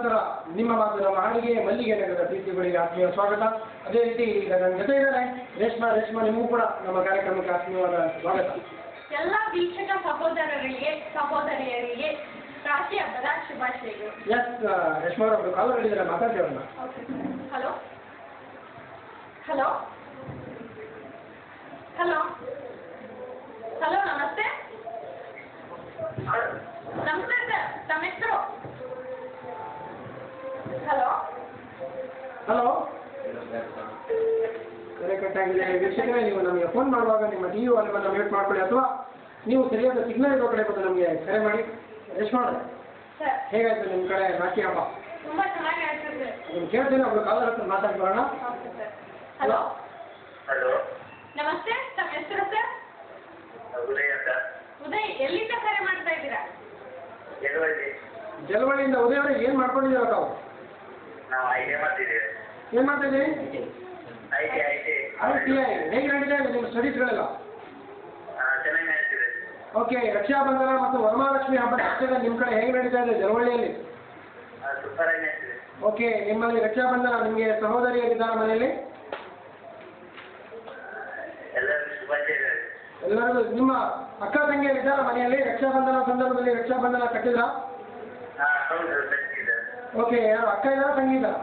ನಂತರ ನಿಮ್ಮ ಮಾತು ನಮ್ಮ ಹಾಡಿಗೆ ಮಲ್ಲಿಗೆ ನಗರದ ಪ್ರೀತಿಗಳಿಗೆ ಆತ್ಮೀಯ ಸ್ವಾಗತ. ಅದೇ ರೀತಿ ಈಗ ನನ್ನ ಜೊತೆ ಇದ್ದಾರೆ ರೇಷ್ಮಾ. ನಿಮಗೂ ಕೂಡ ನಮ್ಮ ಕಾರ್ಯಕ್ರಮಕ್ಕೆ ಆತ್ಮೀಯವಾದ ಸ್ವಾಗತ. ಎಲ್ಲ ವೀಕ್ಷಕ ಸಹೋದರರಿಗೆ ಸಹೋದರಿಯರಿಗೆ ರಾಶಿ ಹಬ್ಬದ ಶುಭಾಶಯಗಳು. ಎಸ್ ರೇಷ್ಮಾ ಅವರು ಕಾಲ್ ಮಾಡಿದ್ದಾರೆ, ಮಾತಾಡ್ತೀವಲ್ಲ. ಹಲೋ ಹಲೋ ಹಲೋ ಹಲೋ ನಮಸ್ತೆ. ನಮಸ್ತೆ ಸರ್, ತಮ್ಮ ಹೆಸರು? ಹಲೋ ಹಲೋ ಕರೆ ಕಟ್ಟಾಗಿದೆ. ವೀಕ್ಷಕರೇ, ನೀವು ನಮಗೆ ಫೋನ್ ಮಾಡುವಾಗ ನಿಮ್ಮ ಟಿ ವಿ ವಾಲ್ಯೂಮನ್ನು ಮ್ಯೂಟ್ ಮಾಡ್ಕೊಳ್ಳಿ, ಅಥವಾ ನೀವು ಸರಿಯಾದ ಸಿಗ್ನಲ್ ಇರೋ ಕಡೆ ಬಂದು ನಮಗೆ ಕರೆ ಮಾಡಿ. ರೇಷ್ಮಾ ಸರ್, ಹೇಗಾಯ್ತು ನಿಮ್ಮ ಕಡೆ ರಾಖಿ ಹಬ್ಬ? ತುಂಬಾ ಚೆನ್ನಾಗಿ ಆಯ್ತು ಸರ್. ಅದನ್ನು ಕೇಳ್ತೀನಿ, ಒಬ್ರು ಕಾಲರ್ ಹತ್ರ ಮಾತಾಡ್ಬೋಣ. ಹಲೋ ಹಲೋ ನಮಸ್ತೆ, ತಮ್ಮ ಹೆಸರು ಸರ್? ಉದಯ್ ಅಂತ. ಉದಯ್, ಎಲ್ಲಿಂದ ಕರೆ ಮಾಡ್ತಾ ಇದ್ದೀರಾ? ಜಲವಳ್ಳಿಯಿಂದ. ಉದಯ್ ಅವರೇ, ಏನು ಮಾಡ್ಕೊಂಡಿದ್ದೀರ ತಾವು? ನಾವು ಐಟಿ ಮಾಡ್ತಿದ್ದೀವಿ. ಏನು ಮಾಡ್ತಾ ಇದ್ದೀರಿ? ಐಟಿ. ಹೇಗೆ ನಡೀತಾ ಇದೆ ನಿಮ್ಮ ಸ್ಟಡೀಸ್ಗಳೆಲ್ಲ? ಚೆನ್ನಾಗಿ ನಡೀತಿದೆ. ಓಕೆ, ರಕ್ಷಾಬಂಧನ ಮತ್ತು ವರಮಹಾಲಕ್ಷ್ಮಿ ಹಬ್ಬದ ಆಚರಣೆ ನಿಮ್ಮ ಕಡೆ ಹೇಗೆ ನಡೀತಾ ಇದೆ ಜಲವಳ್ಳಿಯಲ್ಲಿ? ಸೂಪರ್ ಆಗಿ ನಡೀತಿದೆ. ಓಕೆ, ನಿಮ್ಮಲ್ಲಿ ರಕ್ಷಾಬಂಧನ ನಿಮಗೆ ಸಹೋದರಿಯರಿದ್ದಾರೆ ಮನೆಯಲ್ಲಿ? ಎಲ್ಲರಿಗೂ ಶುಭಾಶಯಗಳು. ಎಲ್ಲರಿಗೂ. ನಿಮ್ಮ ಅಕ್ಕ ತಂಗಿಯರಿದ್ದಾರೆ ಮನೆಯಲ್ಲಿ? ರಕ್ಷಾಬಂಧನ ಸಂದರ್ಭದಲ್ಲಿ ರಕ್ಷಾಬಂಧನ ಕಟ್ಟಿದ್ರಾ? ಹೌದು, ತಂಗಿದೆ. ಓಕೆ, ಯಾರು ಅಕ್ಕ ಇದ್ದಾರಾ ತಂಗಿ ಇದ್ದಾರಾ?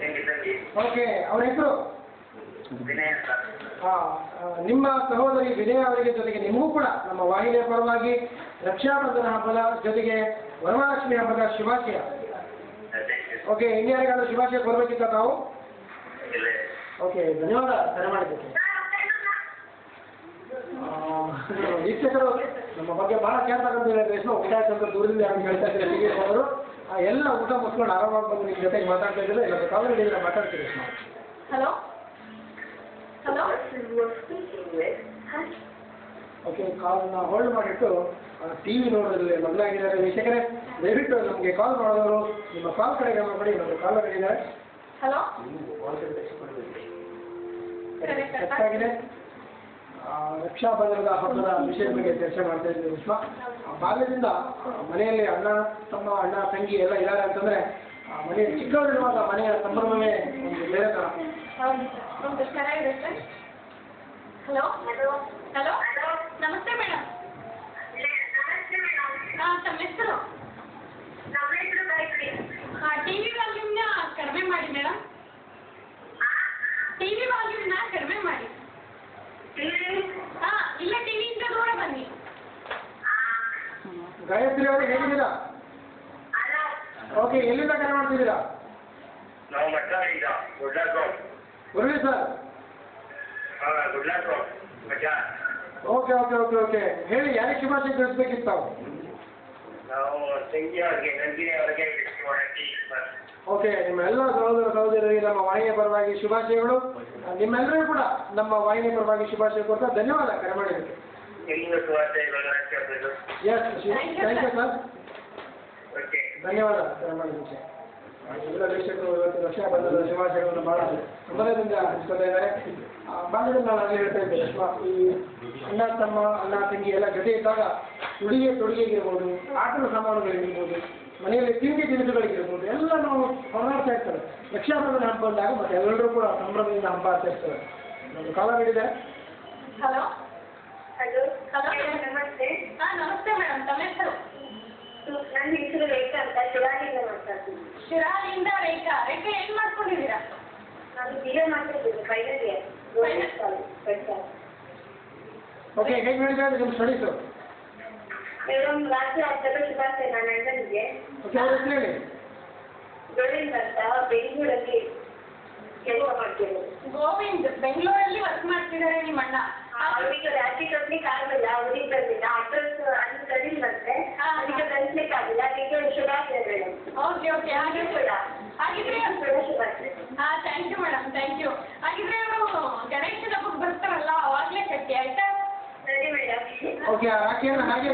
ತಂಗಿ. ಓಕೆ, ಅವ್ರ ಹೆಸರು? ವಿನಯ್ ಅಂತ. ನಿಮ್ಮ ಸಹೋದರಿ ವಿನಯ ಅವರಿಗೆ ಜೊತೆಗೆ ನಿಮಗೂ ಕೂಡ ನಮ್ಮ ವಾಹಿನಿಯ ಪರವಾಗಿ ರಕ್ಷಾಬಂಧನ ಹಬ್ಬದ ಜೊತೆಗೆ ವರಮಹಾಲಕ್ಷ್ಮಿ ಹಬ್ಬದ ಶುಭಾಶಯ. ಓಕೆ, ಇನ್ಯಾರಿಗಾದ್ರೂ ಶುಭಾಶಯ ಕೊಡಬೇಕಿತ್ತ ತಾವು? ಓಕೆ, ಧನ್ಯವಾದ ಕರೆ ಮಾಡಿದ್ದಕ್ಕೆ. ವೀಕ್ಷಕರು ನಮ್ಮ ಬಗ್ಗೆ ಬಹಳ ಕೇಳ್ತಕ್ಕಂಥ ರೇಷ್ಮೆ ಊಟ ಆಯ್ತಂತ ದೂರದಿಂದ ಯಾರು ಹೇಳ್ತಾ ಇದ್ದಾರೆ ಹೀಗೆ ಅವರು ಎಲ್ಲ ಊಟ ಮುಗಿಸ್ಕೊಂಡು ಆರಾಮಾಗಿ ಬಂದು ನಿಮ್ಮ ಜೊತೆಗೆ ಮಾತಾಡ್ತಾ ಇದ್ದಾರೆ. ಇಲ್ಲ ಕಾಲ್ ಹಿಡಿದ್ರೆ ಮಾತಾಡ್ತೀರಿ ರೇಷ್ಮಾ. ಹಲೋ ಹಲೋ ಓಕೆ, ಕಾಲನ್ನ ಹೋಲ್ಡ್ ಮಾಡಿಟ್ಟು ಟಿ ವಿ ನೋಡೋದ್ರಲ್ಲಿ ಮಗನಾಗಿದ್ದಾರೆ. ವೀಕ್ಷಕರೇ, ದಯವಿಟ್ಟು ನಮಗೆ ಕಾಲ್ ಮಾಡೋರು ನಿಮ್ಮ ಕಾಲ್ ಕಡೆ ಗಮನ ಕೊಡಿ. ನಮ್ಮ ಕಾಲ್ ಹಿಡಿದ್ದಾರೆ. ಹಲೋ ಕರೆಕ್ಟಾಗಿದೆ. ರಕ್ಷಾಬಂಧನದ ಹಬ್ಬದ ವಿಷಯದ ಬಗ್ಗೆ ಚರ್ಚೆ ಮಾಡ್ತಾ ಇದ್ದೀವಿ ವಿಶ್ವ. ಬಾಲ್ಯದಿಂದ ಮನೆಯಲ್ಲಿ ಅಣ್ಣ ತಮ್ಮ ಅಣ್ಣ ತಂಗಿ ಎಲ್ಲ ಇದ್ದಾರೆ ಅಂತಂದ್ರೆ ಮನೆಯ ಚಿಕ್ಕವರಿರುವಾಗ ಮನೆಯ ಸಂಭ್ರಮವೇ ಒಂದು ಬೇರೆ ಥರ. ಹೌದು, ಚೆನ್ನಾಗಿದೆ ಸರ್. ಹಲೋ ಹಲೋ ನಮಸ್ತೆ ಮೇಡಮ್. ತಮ್ಮ ಹೆಸರು? ಟಿವಿ ವಾಲ್ಯೂಮ್ನ ಕಡಿಮೆ ಮಾಡಿ ಮೇಡಮ್. ಟಿವಿ ವಾಲ್ಯೂಮ್ನ ಕಡಿಮೆ ಮಾಡಿ. ಇಲ್ಲ, ಟಿವಿಯಿಂದ ದೂರ ಬನ್ನಿ. ಗಾಯತ್ರಿ ಅವರು ಹೇಗಿದ್ದೀರಾ? ಓಕೆ, ಎಲ್ಲಿಂದ ಕರೆ ಮಾಡ್ತಿದ್ದೀರಾ? ನಾವು ಮಟ್ಟಾಡಿಂದ good luck road. Murali sir? Good luck road ಮಚ್ಚಾ. ಓಕೆ ಓಕೆ ಓಕೆ ಓಕೆ ಹೇಳಿ, ಯಾರಿಗೆ ಶುಭಾಶಯ ತಿಳಿಸ್ಬೇಕಿತ್ತು ತಾವು? ನಾವು ತಂಗಿ ಅವರಿಗೆ, ನಂದಿನಿ ಅವರಿಗೆ ವಿಶ್ ಮಾಡಕ್ಕೆ. ಓಕೆ, ನಿಮ್ಮ ಎಲ್ಲ ಸಹೋದರ ಸಹೋದರರಿಗೆ ನಮ್ಮ ವಾಹಿನಿಯ ಪರವಾಗಿ ಶುಭಾಶಯಗಳು. ನಿಮ್ಮೆಲ್ಲರಿಗೂ ಕೂಡ ನಮ್ಮ ವಾಹಿನಿಯ ಪರವಾಗಿ ಶುಭಾಶಯ ಕೊಡ್ತಾ ಧನ್ಯವಾದ ಕರೆ ಮಾಡಿದ್ದಕ್ಕೆ. ಎಲ್ಲರಿಗೂ ಶುಭಾಶಯಗಳು. Yes, thank you sir. Okay, ಧನ್ಯವಾದ ಕರೆ ಮಾಡಿದ್ದಕ್ಕೆ. ಎಲ್ಲ ವೀಕ್ಷಕರು ಇವತ್ತು ರಕ್ಷಾಬಂಧನದ ಶುಭಾಶಯಗಳನ್ನು ಬಹಳ ಹೃದಯದಿಂದ ಹಂಚ್ಕೊತಾ ಇದ್ದಾರೆ. ಬಾಲ್ಯದಿಂದ ನಾನು ಆಗಲೇ ಹೇಳ್ತಾ ಇದ್ದೆ, ಈ ಅಣ್ಣ ತಮ್ಮ ಅಣ್ಣ ತಂಗಿ ಎಲ್ಲ ಜೊತೆ ಇದ್ದಾಗ ತೊಡುಗೆಗಿರ್ಬೋದು, ಆಟದ ಸಾಮಾನುಗಳಿರ್ಬೋದು, ಮನೆಯಲ್ಲಿ ತಿಂಡಿ ತಿನಿಸುಗಳಿಗಿರ್ಬೋದು ಎಲ್ಲ ನಾವು ಹೊರನಾಡ್ತಾ ಇರ್ತಾರೆ. ರಕ್ಷಾಬಂಧನ ಹಬ್ಬ ಬಂದಾಗ ಮತ್ತೆ ಎಲ್ಲರೂ ಕೂಡ ಸಂಭ್ರಮದಿಂದ ಹಬ್ಬ ಆಚರಿಸ್ತಾರೆ. ನಮ್ದು ಕಾಲ ನೀಡಿದೆ. ಹಲೋ ಹಲೋ ಹಲೋ ನಮಸ್ತೆ. ನಮಸ್ತೆ ಮೇಡಮ್, ತಮ್ಮ ಹೆಸರು? ನನ್ನ ಹೆಸರು ರೇಖಾ ಅಂತ, ಶಿರಾಲಿಂದ ಮಾತಾಡ್ತೀನಿ. ಶಿರಾಲಿಂದ ರೇಖಾ. ರೇಖಾ, ಏನು ಮಾಡ್ಕೊಂಡಿದ್ದೀರಾ? ನಾನು BA ಮಾಡ್ತಿದ್ದೀನಿ, ಫೈನಲ್ ಇಯರ್. ಓಕೆ, ಹೇಗೆ ನಡೀತಾ ಇದೆ ನಿಮ್ಮ ಸ್ಟಡೀಸು? ಮೇಡಮ್, ರಾತ್ರಿ ಹಬ್ಬದ ಶುಭಾಶಯ ನನ್ನ ಅಣ್ಣನಿಗೆ. ಓಕೆ, ಅವ್ರ ಹೆಸರು ಹೇಳಿ. ಗೋವಿಂದ್ ಅಂತ, ಬೆಂಗಳೂರಲ್ಲಿ ಕೆಲಸ ಮಾಡ್ತಿರೋದು. ಗೋವಿಂದ್ ಬೆಂಗಳೂರಲ್ಲಿ ವರ್ಕ್ ಮಾಡ್ತಿದ್ದಾರೆ ನಿಮ್ಮ ಅಣ್ಣ. ಅವರಿಗೆ ರಾತ್ರಿ ಕಟ್ಲಿಕ್ಕೆ ಆಗಲ್ಲ, ಅವ್ರಿಗೆ ಬಂದಿಲ್ಲ, ಅಡ್ರೆಸ್ ಅಲ್ಲಿ ಕಳಿಲ್ಲಂತೆ, ಅದಕ್ಕೆ ಕಳಿಸ್ಲಿಕ್ಕೆ ಆಗಿಲ್ಲ. ಅದಕ್ಕೆ ಶುಭಾಶಯ ಮೇಡಮ್. ಓಕೆ ಓಕೆ ಹಾಗಿದ್ರೆ ಶುಭಾಶಯ. Thank you madam, thank you. ಹಾಗಿದ್ರೆ ಅವರು ಗಣೇಶನ ಹಬ್ಬಕ್ಕೆ ಬರ್ತಾರಲ್ಲ ಅವಾಗಲೇ ಕಟ್ಟಿ, ಆಯ್ತಾ? ಸರಿ ಮೇಡಮ್. ಓಕೆ, ಆ ರಾಖಿಯನ್ನು ಹಾಗೆ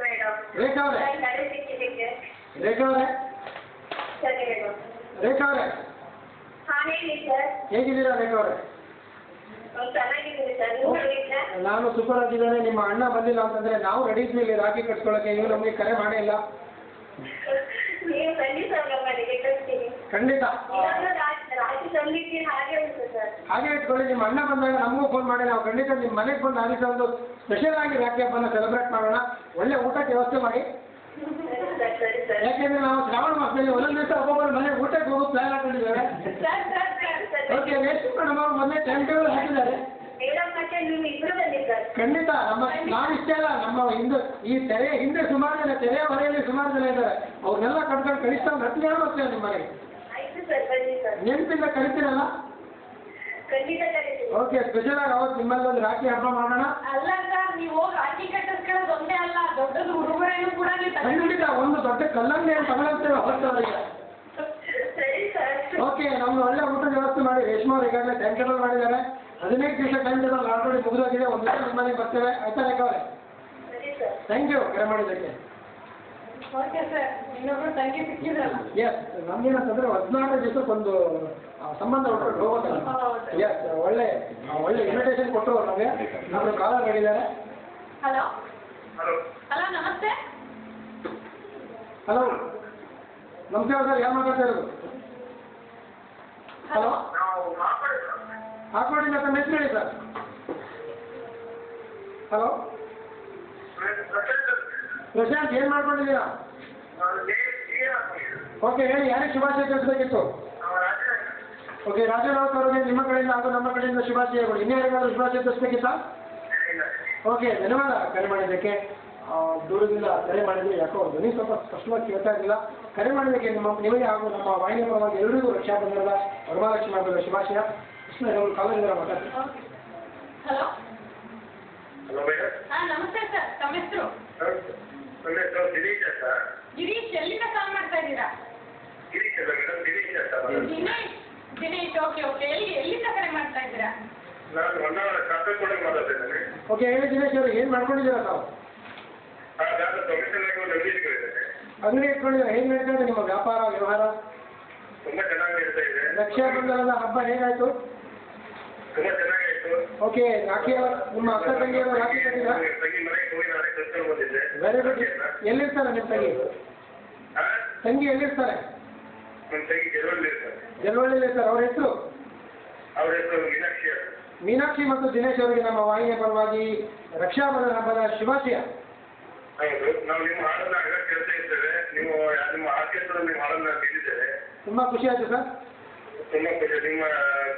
ಮೇಡಮ್. ರೇಖಾ ಅವರೇ, ಕಡೆ ಸಿಕ್ಕಿದ್ದಕ್ಕೆ ರೇಖಾ ಅವರೇ, ಸರಿ ಮೇಡಮ್. ರೇಖಾ ಅವರೇ ಹೇಳಿ ಸರ್. ಹೇಗಿದ್ದೀರಾ ರೇಖಾ ಅವರೇ? ಚೆನ್ನಾಗಿದ್ದೀನಿ ಸರ್, ನೀವು ಹೇಗಿದ್ದೀರಾ? ನಾನು ಸೂಪರ್ ಆಗಿದ್ದೇನೆ. ನಿಮ್ಮ ಅಣ್ಣ ಬಂದಿಲ್ಲ ಅಂತಂದ್ರೆ ನಾವು ರೆಡಿ ಇದ್ವಿ ಇಲ್ಲಿ ರಾಖಿ ಕಟ್ಸ್ಕೊಳ್ಳೋಕೆ. ನೀವು ನಮಗೆ ಕರೆ ಮಾಡೇ ಇಲ್ಲ. ನೀವು ಖಂಡಿತ ಖಂಡಿತ ರಾಖಿ ತರಲಿಕ್ಕೆ ಹಾಗೆ ಉಂಟು ಸರ್. ಹಾಗೆ ಇಟ್ಕೊಳ್ಳಿ. ನಿಮ್ಮ ಅಣ್ಣ ಬಂದಾಗ ನಮಗೂ ಫೋನ್ ಮಾಡಿ, ನಾವು ಖಂಡಿತ ನಿಮ್ಮ ಮನೆಗೆ ಬಂದು ಆ ದಿವಸ ಒಂದು ಸ್ಪೆಷಲ್ ಆಗಿ ರಾಖಿ ಹಬ್ಬನ ಸೆಲೆಬ್ರೇಟ್ ಮಾಡೋಣ. ಒಳ್ಳೆ ಊಟಕ್ಕೆ ವ್ಯವಸ್ಥೆ ಮಾಡಿ. ಸರಿ ಸರ್. ಯಾಕೆಂದ್ರೆ ನಾವು ಶ್ರಾವಣ ಮಾಸದಲ್ಲಿ ಒಂದೊಂದು ದಿವಸ ಒಬ್ಬೊಬ್ಬರ ಮನೆ ಊಟಕ್ಕೆ ಹೋಗೋ ಪ್ಲಾನ್ ಹಾಕೊಂಡಿದ್ದೇವೆ. ಓಕೆ, ರೇಷ್ಮೆ ಮೇಡಮ್ ಅವರು ಮೊನ್ನೆ ಟೈಮ್ ಟೇಬಲ್ ಹಾಕಿದ್ದಾರೆ. ಮೇಡಮ್ ಮತ್ತೆ ನೀವು ಇಬ್ರು ಬಂದಿದ್ದಾರೆ. ಖಂಡಿತ ನಾವಿಷ್ಟೇ ಅಲ್ಲ, ನಮ್ಮ ಈ ತೆರೆ ಹಿಂದೆ ಸುಮಾರು ಜನ, ತೆರೆಯ ಹೊರೆಯಲ್ಲಿ ಸುಮಾರು ಜನ ಇದ್ದಾರೆ. ಅವ್ರನ್ನೆಲ್ಲ ಕಟ್ಕೊಂಡು ಕಳಿಸ್ತಾ ಹತ್ತು ಬರ್ತೇವೆ ನಿಮ್ಮ ಮನೆಗೆ. ಆಯ್ತು ಸರ್, ಬನ್ನಿ ಸರ್. ನೆನಪಿಂದ ಕರಿತೀರಲ್ಲ? ಖಂಡಿತ ಕರೀತೀನಿ. ಓಕೆ, ಸ್ಪೆಷಲ್ ಆಗಿ ಅವತ್ತು ನಿಮ್ಮಲ್ಲಿ ಒಂದು ರಾಖಿ ಹಬ್ಬ ಮಾಡೋಣ. ಅಲ್ಲ ಸರ್, ನೀವು ಹೋಗಿ ರಾಖಿ ಕಟ್ಟಿಸ್ಕೊಳ್ಳೋದು ಒಂದೇ ಅಲ್ಲ, ದೊಡ್ಡದು ಉಡುಗೊರೆನೂ ಕೂಡ ಖಂಡಿತ ಒಂದು ದೊಡ್ಡ ಕಲ್ಲನ್ನೇ ತಗೊಳ್ತೇವೆ ಅವತ್ತು ಅವರಿಗೆ. ಸರಿ ಸರ್. ಓಕೆ, ನಮ್ದು ಒಳ್ಳೆ ಊಟದ ವ್ಯವಸ್ಥೆ ಮಾಡಿ. ರೇಷ್ಮಾ ಅವ್ರು ಈಗಾಗಲೇ ಟೈಮ್ ಟೇಬಲ್ ಮಾಡಿದ್ದಾರೆ. 15 ದಿವಸ ಟೈಮ್ ಟೇಬಲ್ ಆಲ್ರೆಡಿ ಮುಗಿದೋಗಿದೆ. ಒಂದು ದಿವಸ ನಿಮ್ಮ ಮನೆಗೆ ಬರ್ತೇವೆ. ಆಯ್ತಾ ರೇಖಾ ಅವರೇ? ಸರಿ ಸರ್. ಥ್ಯಾಂಕ್ ಯು ಕರೆ ಮಾಡಿದ್ದಕ್ಕೆ. ಓಕೆ ಸರ್, ಇನ್ನೊಬ್ರು ತಂಗಿ ಸಿಕ್ಕಿದ್ರಲ್ಲ. ಎಸ್, ನಮ್ಗೇನಂತಂದ್ರೆ 14 ದಿವಸಕ್ಕೊಂದು ಸಂಬಂಧ ಉಟ್ಕೊಂಡು ಹೋಗೋದಲ್ಲ. ಎಸ್, ಒಳ್ಳೆ ಇನ್ವಿಟೇಷನ್ ಕೊಟ್ಟರು ನಮಗೆ. ನಮ್ಮದು ಕಾಲರ್ ಮಾಡಿದ್ದಾರೆ. ಹಲೋ ಹಲೋ ಹಲೋ, ನಮಸ್ತೆ. ಹಲೋ, ನಮಸ್ಕಾರ ಸರ್, ಯಾರು ಮಾತಾಡ್ತಾ ಇರೋದು? ಹಲೋ, ನಾವು ಮಾತಾಡಿದ್ರು ಹಾಕೋಡಿಂದ ತಮ್ಮ ಹೆಸರು ಹೇಳಿ ಸರ್. ಹಲೋ, ಪ್ರಶಾಂತ್, ಏನು ಮಾಡ್ಕೊಂಡಿದ್ದೀರಾ? ಓಕೆ, ಹೇಳಿ, ಯಾರಿಗೆ ಶುಭಾಶಯ ತಿಳಿಸ್ಬೇಕಿತ್ತು? ಓಕೆ, ರಾಜರಾವ್ ಅವರಿಗೆ ನಿಮ್ಮ ಕಡೆಯಿಂದ ಹಾಗೂ ನಮ್ಮ ಕಡೆಯಿಂದ ಶುಭಾಶಯಗಳು. ಇನ್ಯಾರಿಗಾದ್ರೂ ಶುಭಾಶಯ ತಿಳಿಸ್ಬೇಕಿತ್ತಾ? ಓಕೆ, ಧನ್ಯವಾದ ಕರೆ ಮಾಡಿದ್ದಕ್ಕೆ. ದೂರದಿಂದ ಕರೆ ಮಾಡಿದ್ರೆ ಯಾಕೋ ಧ್ವನಿ ಸ್ವಲ್ಪ ಸ್ಪಷ್ಟವಾಗಿ ಕೇಳ್ತಾ ಇರಲಿಲ್ಲ. ಕರೆ ಮಾಡಿದ್ದಕ್ಕೆ ನಿಮಗೆ ಹಾಗೂ ನಮ್ಮ ವಾಹಿನಿ ಪರವಾಗಿ ಎಲ್ಲರಿಗೂ ರಕ್ಷಾಬಂಧನದ ವರಮಹಾಲಕ್ಷ್ಮಿ ಹಬ್ಬದ ಶುಭಾಶಯ. ಕೃಷ್ಣ ಅವರು ಕಾಲೇಜಿಂದ ಮಾತಾಡ್ತೀನಿ. Hello hello madam. ನಮಸ್ತೆ ಸರ್, ತಮ್ಮ ಹೆಸರು? ನನ್ನ ಹೆಸರು ದಿನೇಶ್ ಅಂತ. ಗಿರೀಶ್, ಎಲ್ಲಿಂದ ಕಾಲ್ ಮಾಡ್ತಾ ಇದ್ದೀರಾ? ಗಿರೀಶ್ ಅಲ್ಲ ಮೇಡಮ್, ದಿನೇಶ್ ಅಂತ. Dinesh, okay okay. ಎಲ್ಲಿಂದ ಕರೆ ಮಾಡ್ತಾ ಇದ್ದೀರಾ? ನಾನು ಹೊನ್ನಾವರ ಕಾಸರಗೋಡಿಂದ ಮಾತಾಡ್ತಿದ್ದೇನೆ. ಓಕೆ, ಹೇಳಿ ದಿನೇಶ್ ಅವರು, ಏನು ಮಾಡ್ಕೊಂಡಿದ್ದೀರಾ ತಾವು? ನಾನು ಪ್ರೊಫೆಷನಲ್ ಆಗಿ ಒಂದು ಅಂಗಡಿ ಇಟ್ಕೊಂಡಿದ್ದೇನೆ. ಅಂಗಡಿ ಇಟ್ಕೊಂಡಿದ್ದೀರಾ? ಹೇಗೆ ನಡೀತಾ ಇದೆ ನಿಮ್ಮ ವ್ಯಾಪಾರ ವ್ಯವಹಾರ? ತುಂಬಾ ಚೆನ್ನಾಗಿ ನಡೀತಾ ಇದೆ. ರಕ್ಷಾಬಂಧನದ ಹಬ್ಬ ಹೇಗಾಯ್ತು? ತುಂಬಾ ಚೆನ್ನಾಗಾಯ್ತು. ಓಕೆ, ರಾಖಿ ನಿಮ್ಮ ಅಕ್ಕ ತಂಗಿಯವರು ರಾಖಿ ಕಟ್ಟಿದ್ರಾ? ತಂಗಿ ಮನೆಗೆ ಹೋಗಿ ನಾಳೆ ಕರ್ಕೊಂಡು ಬಂದಿದ್ದೆ. Very good. ಎಲ್ಲಿರ್ತಾರೆ ನಿಮ್ಮ ತಂಗಿ? ತಂಗಿ ಎಲ್ಲಿರ್ತಾರೆ? ನಮ್ಮ ತಂಗಿ ಗೆಲುವಲ್ಲಿ ಇರ್ತಾರೆ. ಜಲವಳ್ಳಿಯಲ್ಲಿ ಇರ್ತಾರೆ. ಅವ್ರ ಹೆಸರು? ಅವ್ರ ಹೆಸರು ಮೀನಾಕ್ಷಿ ಅಂತ. ಮೀನಾಕ್ಷಿ ಮತ್ತು ದಿನೇಶ್ ಅವರಿಗೆ ನಮ್ಮ ವಾಹಿನಿಯ ಪರವಾಗಿ ರಕ್ಷಾಬಂಧನ ಹಬ್ಬದ ಶುಭಾಶಯ. ಹೌದು, ನಾವು ನಿಮ್ಮ ಹಾಡನ್ನ ಆಗ ಕೇಳ್ತಾ ಇರ್ತೇವೆ. ನಿಮ್ಮ ಆರ್ಕೆಸ್ಟ್ರಾ ನಿಮ್ಮ ಹಾಡನ್ನ ಕೇಳಿದ್ದೇವೆ. ತುಂಬಾ ಖುಷಿ ಆಯ್ತು ಸರ್. ತುಂಬಾ ಖುಷಿ. ನಿಮ್ಮ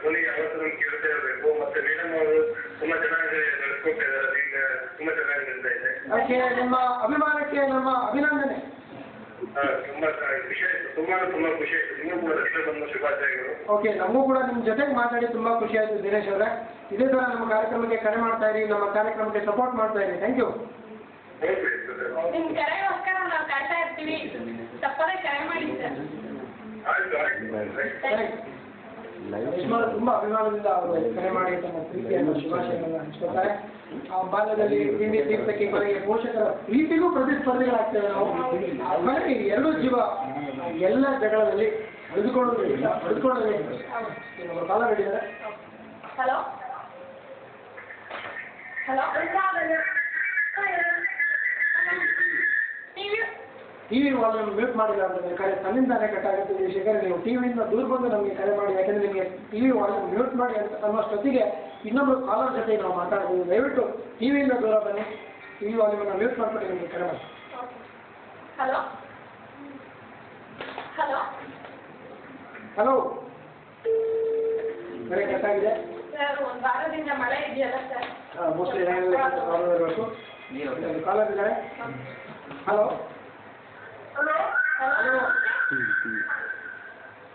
ಧ್ವನಿ ಯಾವತ್ತೂ ನಮ್ಗೆ ಕೇಳ್ತಾ ಇರಬೇಕು. ಮತ್ತೆ ಮೇಡಮ್ ಅವರು ತುಂಬಾ ಚೆನ್ನಾಗಿ ನಡೆಸ್ಕೊಳ್ತಾ ಇದ್ದಾರೆ. ಈಗ ತುಂಬಾ ಚೆನ್ನಾಗಿ ನಡೀತಾ ಇದೆ. ಓಕೆ, ನಿಮ್ಮ ಅಭಿಮಾನಕ್ಕೆ ನಮ್ಮ ಅಭಿನಂದನೆ. ತುಂಬಾ ಖುಷಿ ಆಯ್ತು. ತುಂಬಾ ಖುಷಿ ಆಯ್ತು. ನಿಮಗೂ ಕೂಡ ರಕ್ಷಾಬಂಧನ ಶುಭಾಶಯಗಳು. ಓಕೆ, ನಮಗೂ ಕೂಡ ನಿಮ್ಮ ಜೊತೆಗೆ ಮಾತಾಡಿ ತುಂಬಾ ಖುಷಿ ಆಯ್ತು ದಿನೇಶ್ ಅವರೇ. ಇದೇ ತರ ನಮ್ಮ ಕಾರ್ಯಕ್ರಮಕ್ಕೆ ಕರೆ ಮಾಡ್ತಾ ಇರಿ, ನಮ್ಮ ಕಾರ್ಯಕ್ರಮಕ್ಕೆ ಸಪೋರ್ಟ್ ಮಾಡ್ತಾ ಇರಿ. Thank you. ನಿಮ್ ಕರೆಗೋಸ್ಕರ ನಾವು ಕಾಯ್ತಾ ಇರ್ತೀವಿ. ತಪ್ಪದೇ ಕರೆ ಮಾಡಿ ಸರ್. ಆಯ್ತು ಆಯ್ತು. ತುಂಬಾ ಅಭಿಮಾನದಿಂದ ಅವರು ಕರೆ ಮಾಡಿ ತಮ್ಮ ಪ್ರೀತಿಯನ್ನು ಶುಭಾಶಯಗಳನ್ನು ಹಂಚ್ಕೊತಾರೆ. ಬಾಲ್ಯದಲ್ಲಿ ತಿಂಡಿ ತೀರ್ಥಕ್ಕೆ ಕೊನೆಗೆ ಪೋಷಕರ ಪ್ರೀತಿಗೂ ಪ್ರತಿಸ್ಪರ್ಧಿಗಳಾಗ್ತೇವೆ ನಾವು. ಕೊನೆಗೆ ಎರಡೂ ಜೀವ ಎಲ್ಲ ಜಗಳದಲ್ಲಿ ಅಳಿದುಕೊಳ್ಳೋದೇ ನಮ್ಮ ಕಾಲ ಹಿಡಿದರೆ. Hello hello, TV volume mute ಮಾಡಿಲ್ಲ ಅಂತಂದ್ರೆ ಕರೆ ತನ್ನಿಂದಾನೇ ಕಟ್ಟಾಗುತ್ತೆ. ಶೇಖರ್, ನೀವು ಟಿವಿಯಿಂದ ದೂರ ಬಂದು ನಮಗೆ ಕರೆ ಮಾಡಿ. ಯಾಕಂದ್ರೆ ನಿಮಗೆ ಟಿವಿ ವಾಲ್ಯೂಮ್ ಮ್ಯೂಟ್ ಮಾಡಿ ಅಂತ ಅನ್ನೋಷ್ಟೊತ್ತಿಗೆ ಇನ್ನೊಬ್ರು ಕಾಲರ್ ಜೊತೆ ನಾವು ಮಾತಾಡ್ಬೋದು. ದಯವಿಟ್ಟು ಟಿವಿಯಿಂದ ದೂರ ಬನ್ನಿ. ಟಿವಿ ವಾಲ್ಯೂಮನ್ನು ಮ್ಯೂಟ್ ಮಾಡ್ಬಿಟ್ಟು ನಿಮಗೆ ಕರೆ ಮಾಡಿ. ಹಲೋ ಹಲೋ ಹಲೋ, ಕರೆ ಕಟ್ಟಾಗಿದೆ ಸರ್. ಒಂದು ವಾರದಿಂದ ಮಳೆ ಇದೆಯಲ್ಲ ಸರ್? ಮೋಸ್ಟ್ಲಿ ಇರಬೇಕು. ಕಾಲರ್ ಇದ್ದಾರೆ. Hello hello hello,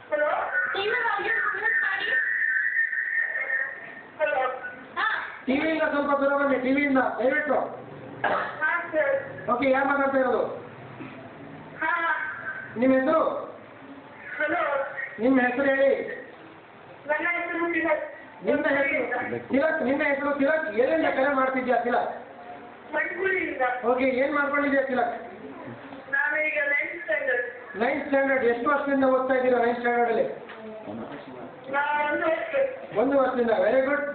hello TV volume mute ಮಾಡಿ. ಹಲೋ. ಟಿವಿಯಿಂದ ಸ್ವಲ್ಪ ದೂರ ಬನ್ನಿ. ಟಿವಿಯಿಂದ ದಯವಿಟ್ಟು. ಹಾಂ ಸರ್. ಓಕೆ, ಯಾರು ಮಾತಾಡ್ತಾ ಇರೋದು? ಹಾಂ. ನಿಮ್ಮ ಹೆಸರು? ಹಲೋ. ನಿಮ್ಮ ಹೆಸರು ಹೇಳಿ. ನನ್ನ ಹೆಸರು ತಿಲಕ್. ನಿಮ್ಮ ಹೆಸರು ತಿಲಕ್? ನಿಮ್ಮ ಹೆಸರು ತಿಲಕ್. ಎಲ್ಲಿಂದ ಕರೆ ಮಾಡ್ತಿದ್ಯಾ ತಿಲಕ್? ಮಡಿಕೇರಿಯಿಂದ. ಓಕೆ, ಏನ್ ಮಾಡ್ಕೊಂಡಿದ್ಯಾ ತಿಲಕ್? ನಾನು ಈಗ 9th ಸ್ಟ್ಯಾಂಡರ್ಡ್. 9th standard. ಎಷ್ಟು ವರ್ಷದಿಂದ ಓದ್ತಾ ಇದ್ದೀರಾ 9th ಸ್ಟ್ಯಾಂಡರ್ಡ್ ಅಲ್ಲಿ? ನಾನು 1 ವರ್ಷ. 1 ವರ್ಷದಿಂದ. Very good.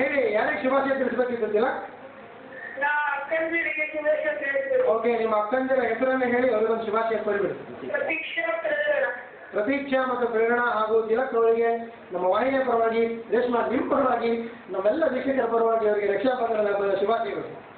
ಹೇಳಿ, ಯಾರಿಗೆ ಶುಭಾಶಯ ತಿಳಿಸ್ಬೇಕಿತ್ತು ತಿಲಕ್? ನಾ ಅಕ್ಕಂದಿರಿಗೆ ಶುಭಾಶಯ ತಿಳಿಸ್ಬೇಕು. ಓಕೆ, ನಿಮ್ಮ ಅಕ್ಕಂದಿರ ಹೆಸರನ್ನು ಹೇಳಿ ಅವ್ರಿಗೊಂದು ಶುಭಾಶಯ ಕೊಡಿಬಿಡಿ. ಪ್ರತೀಕ್ಷಾ ಪ್ರಸನ್ನ. ಪ್ರತೀಕ್ಷಾ ಮತ್ತು ಪ್ರೇರಣಾ ಹಾಗೂ ತಿಲಕ್ ಅವರಿಗೆ ನಮ್ಮ ವಾಹಿನಿಯ ಪರವಾಗಿ, ರೇಷ್ಮಾ ನಿಮ್ಮ ಪರವಾಗಿ, ನಮ್ಮೆಲ್ಲ ವೀಕ್ಷಕರ ಪರವಾಗಿ ಅವರಿಗೆ ರಕ್ಷಾಬಂಧನದ ಹಬ್ಬದ ಶುಭಾಶಯಗಳು.